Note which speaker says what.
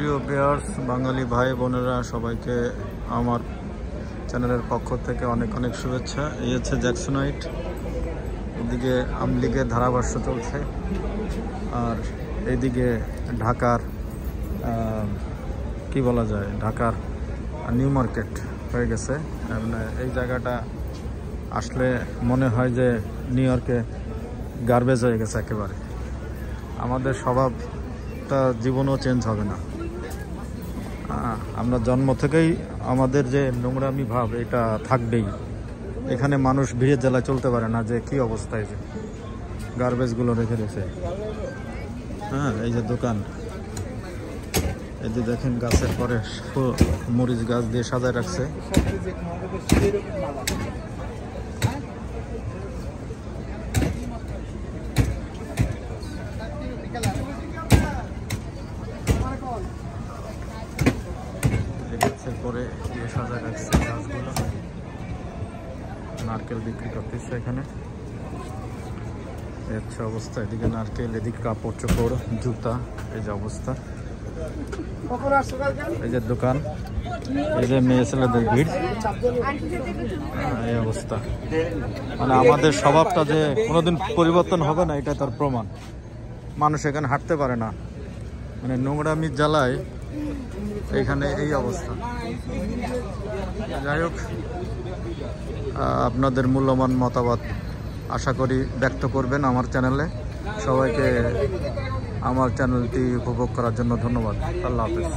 Speaker 1: প্রিয় ভিউয়ার্স, বাঙালি ভাই বোনেরা সবাইকে আমার চ্যানেলের পক্ষ থেকে অনেক অনেক শুভেচ্ছা। এই হচ্ছে জ্যাকসনাইট। এদিকে আমলিগের ধারাভাষ্য চলছে, আর এইদিকে ঢাকার কি বলা যায়, ঢাকার নিউ মার্কেট হয়ে গেছে। মানে এই জায়গাটা আসলে মনে হয় যে নিউ ইয়র্কে গার্বেজ হয়ে গেছে একেবারে। আমাদের স্বভাবটা জীবনও চেঞ্জ হবে না। আমরা জন্ম থেকেই আমাদের যে নোংরামি ভাব এটা থাকবেই। এখানে মানুষ ভিড়ের জেলায় চলতে পারে না, যে কি অবস্থায় যে গার্বেজগুলো রেখে দিয়েছে। এই যে দোকান, এই যে দেখেন গাছের পরে মরিচ গাছ দিয়ে সাজায় রাখছে। পরে সাজায় রাখছে গাছগুলো। নারকেল বিক্রি করতেছে এখানে, হচ্ছে অবস্থা। এদিকে নারকেল, এদিকে কাপড় চোপড়, জুতা, এই যে অবস্থা। এই যে দোকান, এই যে মেয়ে ছেলেদের ভিড়, এই অবস্থা। মানে আমাদের স্বভাবটা যে কোনোদিন পরিবর্তন হবে না, এটা তার প্রমাণ। মানুষ এখানে হাঁটতে পারে না, মানে নোংরামির জ্বালায় এখানে এই অবস্থা। যাই হোক, আপনাদের মূল্যবান মতামত আশা করি ব্যক্ত করবেন আমার চ্যানেলে। সবাইকে আমার চ্যানেলটি উপভোগ করার জন্য ধন্যবাদ। আল্লাহ হাফেজ।